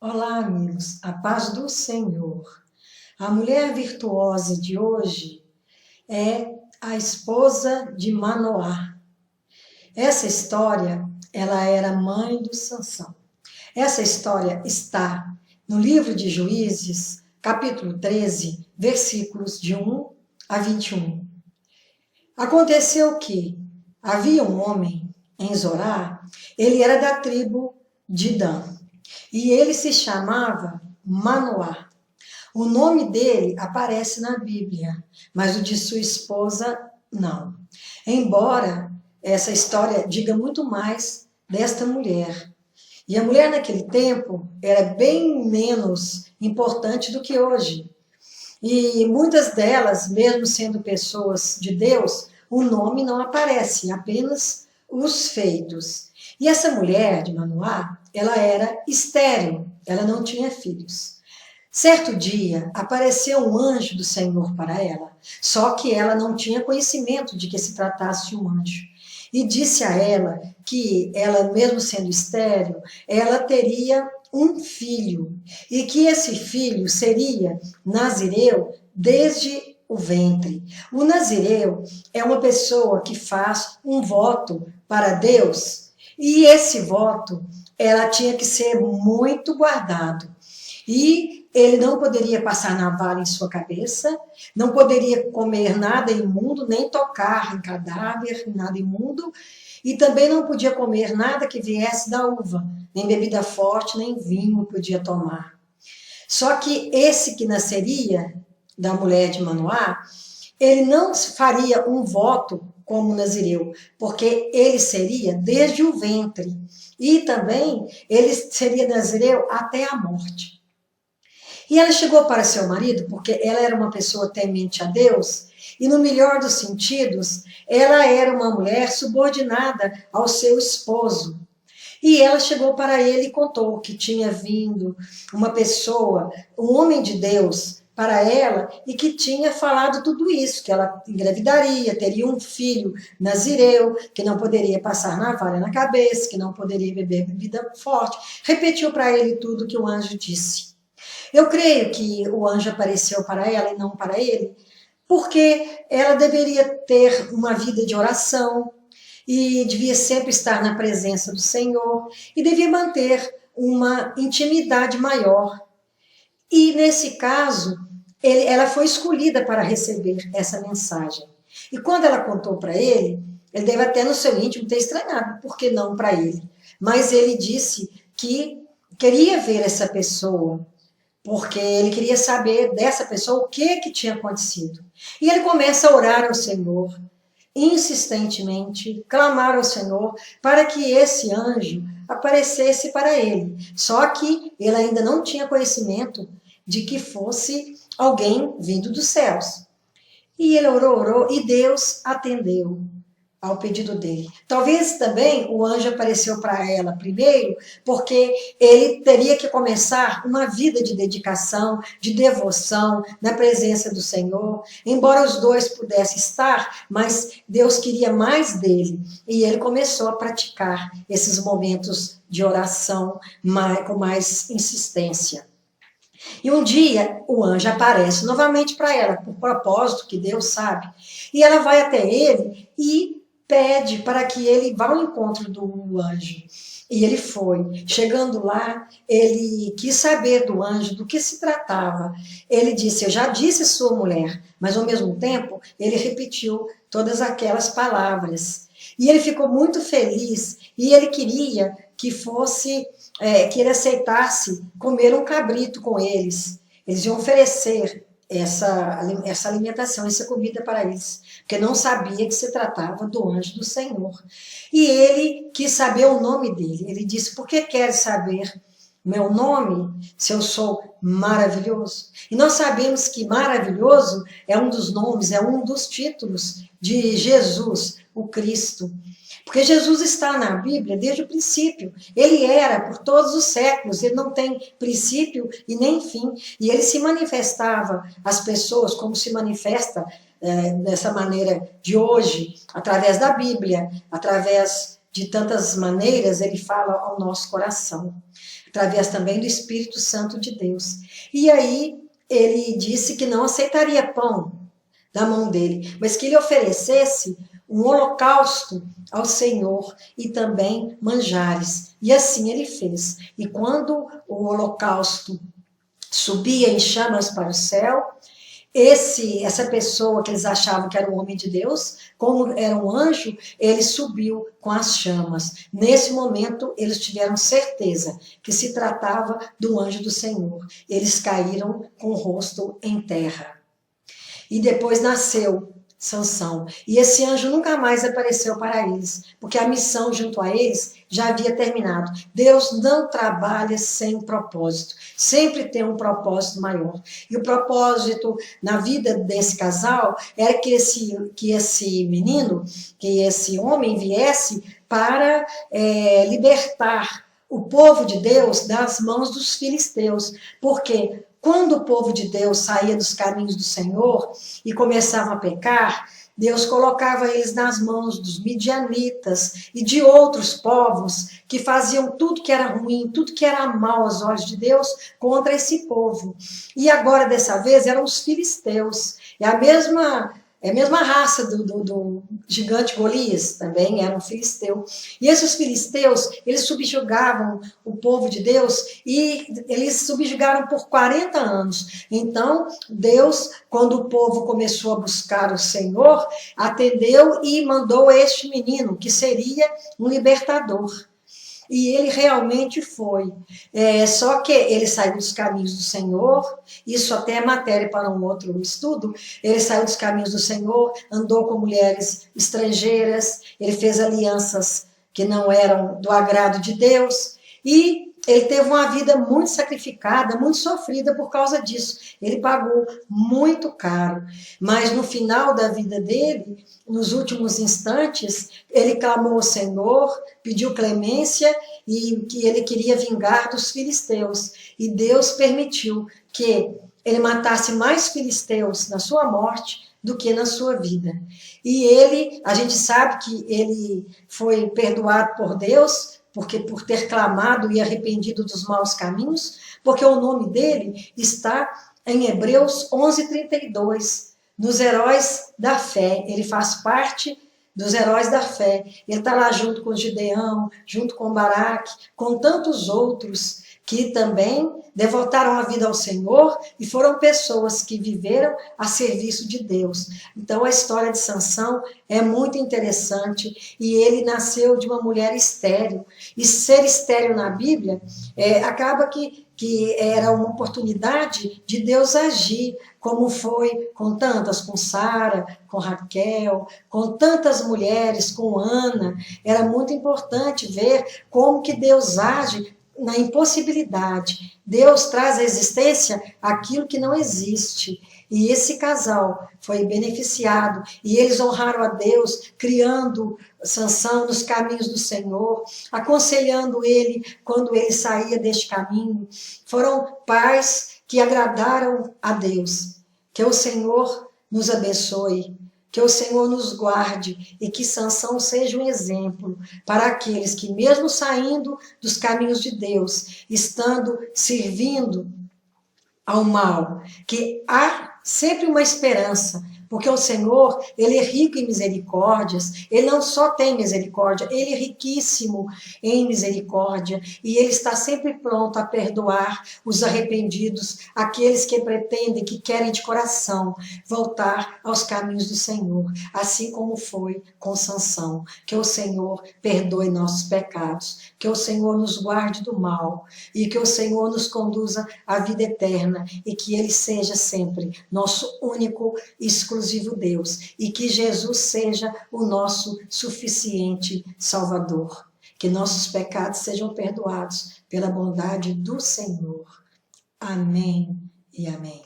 Olá, amigos, a paz do Senhor. A mulher virtuosa de hoje é a esposa de Manoá. Essa história, ela era mãe do Sansão. Essa história está no livro de Juízes, capítulo 13, versículos de 1 a 21. Aconteceu que havia um homem em Zorá, ele era da tribo de Dan. E ele se chamava Manoá. O nome dele aparece na Bíblia, mas o de sua esposa não. Embora essa história diga muito mais desta mulher. E a mulher naquele tempo era bem menos importante do que hoje. E muitas delas, mesmo sendo pessoas de Deus, o nome não aparece, apenas os feitos. E essa mulher de Manoá, ela era estéril, ela não tinha filhos. Certo dia, apareceu um anjo do Senhor para ela, só que ela não tinha conhecimento de que se tratasse de um anjo. E disse a ela que ela, mesmo sendo estéril, ela teria um filho, e que esse filho seria nazireu desde o ventre. O nazireu é uma pessoa que faz um voto para Deus, e esse voto ela tinha que ser muito guardado. E ele não poderia passar navalha em sua cabeça, não poderia comer nada imundo, nem tocar em cadáver, nada imundo, e também não podia comer nada que viesse da uva, nem bebida forte, nem vinho podia tomar. Só que esse que nasceria da mulher de Manoá, ele não faria um voto como nazireu, porque ele seria desde o ventre. E também ele seria nazireu até a morte. E ela chegou para seu marido, porque ela era uma pessoa temente a Deus, e no melhor dos sentidos, ela era uma mulher subordinada ao seu esposo. E ela chegou para ele e contou que tinha vindo uma pessoa, um homem de Deus, para ela e que tinha falado tudo isso, que ela engravidaria, teria um filho nazireu, que não poderia passar navalha na cabeça, que não poderia beber bebida forte. Repetiu para ele tudo que o anjo disse. Eu creio que o anjo apareceu para ela e não para ele, porque ela deveria ter uma vida de oração e devia sempre estar na presença do Senhor e devia manter uma intimidade maior. E nesse caso, ela foi escolhida para receber essa mensagem. E quando ela contou para ele deve até no seu íntimo ter estranhado, por que não para ele? Mas ele disse que queria ver essa pessoa, porque ele queria saber dessa pessoa o que tinha acontecido. E ele começa a orar ao Senhor, insistentemente, clamar ao Senhor para que esse anjo aparecesse para ele. Só que ele ainda não tinha conhecimento de que fosse alguém vindo dos céus. E ele orou, e Deus atendeu ao pedido dele. Talvez também o anjo apareceu para ela primeiro, porque ele teria que começar uma vida de dedicação, de devoção na presença do Senhor. Embora os dois pudessem estar, mas Deus queria mais dele. E ele começou a praticar esses momentos de oração com mais insistência. E um dia o anjo aparece novamente para ela, por propósito que Deus sabe. E ela vai até ele e pede para que ele vá ao encontro do anjo. E ele foi. Chegando lá, ele quis saber do anjo do que se tratava. Ele disse, eu já disse sua mulher, mas ao mesmo tempo ele repetiu todas aquelas palavras. E ele ficou muito feliz e ele queria que que ele aceitasse comer um cabrito com eles. Eles iam oferecer essa alimentação, essa comida para eles, porque não sabia que se tratava do anjo do Senhor. E ele quis saber o nome dele. Ele disse, por que queres saber meu nome, se eu sou maravilhoso? E nós sabemos que maravilhoso é um dos nomes, é um dos títulos de Jesus, o Cristo. Porque Jesus está na Bíblia desde o princípio. Ele era por todos os séculos, ele não tem princípio e nem fim. E ele se manifestava às pessoas como se manifesta dessa maneira de hoje, através da Bíblia, através de tantas maneiras, ele fala ao nosso coração, através também do Espírito Santo de Deus. E aí ele disse que não aceitaria pão da mão dele, mas que ele oferecesse um holocausto ao Senhor e também manjares. E assim ele fez. E quando o holocausto subia em chamas para o céu, essa pessoa que eles achavam que era um homem de Deus, como era um anjo, ele subiu com as chamas. Nesse momento, eles tiveram certeza que se tratava do anjo do Senhor. Eles caíram com o rosto em terra. E depois nasceu Sansão. E esse anjo nunca mais apareceu para eles, porque a missão junto a eles já havia terminado. Deus não trabalha sem propósito. Sempre tem um propósito maior. E o propósito na vida desse casal era que esse menino, que esse homem viesse para libertar o povo de Deus das mãos dos filisteus. Porque quando o povo de Deus saía dos caminhos do Senhor e começava a pecar, Deus colocava eles nas mãos dos midianitas e de outros povos que faziam tudo que era ruim, tudo que era mal aos olhos de Deus contra esse povo. E agora, dessa vez, eram os filisteus. É a mesma raça do gigante Golias, também era um filisteu. E esses filisteus, eles subjugavam o povo de Deus e eles subjugaram por 40 anos. Então, Deus, quando o povo começou a buscar o Senhor, atendeu e mandou este menino, que seria um libertador. E ele realmente foi. Só que ele saiu dos caminhos do Senhor, isso até é matéria para um outro estudo. Ele saiu dos caminhos do Senhor, andou com mulheres estrangeiras, ele fez alianças que não eram do agrado de Deus, e ele teve uma vida muito sacrificada, muito sofrida por causa disso. Ele pagou muito caro. Mas no final da vida dele, nos últimos instantes, ele clamou ao Senhor, pediu clemência e que ele queria vingar dos filisteus. E Deus permitiu que ele matasse mais filisteus na sua morte do que na sua vida. E a gente sabe que ele foi perdoado por Deus, porque por ter clamado e arrependido dos maus caminhos, porque o nome dele está em Hebreus 11:32, nos heróis da fé. Ele faz parte dos heróis da fé. Ele está lá junto com Gideão, junto com Baraque, com tantos outros que também devotaram a vida ao Senhor e foram pessoas que viveram a serviço de Deus. Então a história de Sansão é muito interessante e ele nasceu de uma mulher estéril. E ser estéril na Bíblia acaba que era uma oportunidade de Deus agir, como foi com tantas, com Sara, com Raquel, com tantas mulheres, com Ana. Era muito importante ver como que Deus age na impossibilidade. Deus traz à existência aquilo que não existe. E esse casal foi beneficiado e eles honraram a Deus, criando Sansão nos caminhos do Senhor, aconselhando ele quando ele saía deste caminho. Foram pais que agradaram a Deus. Que o Senhor nos abençoe, que o Senhor nos guarde e que Sansão seja um exemplo para aqueles que, mesmo saindo dos caminhos de Deus, estando servindo ao mal, que há sempre uma esperança, porque o Senhor, ele é rico em misericórdias, ele não só tem misericórdia, ele é riquíssimo em misericórdia, e ele está sempre pronto a perdoar os arrependidos, aqueles que pretendem, que querem de coração voltar aos caminhos do Senhor, assim como foi com Sansão. Que o Senhor perdoe nossos pecados, que o Senhor nos guarde do mal, e que o Senhor nos conduza à vida eterna, e que ele seja sempre nosso único e exclusivo Deus, e que Jesus seja o nosso suficiente Salvador. Que nossos pecados sejam perdoados pela bondade do Senhor. Amém e amém.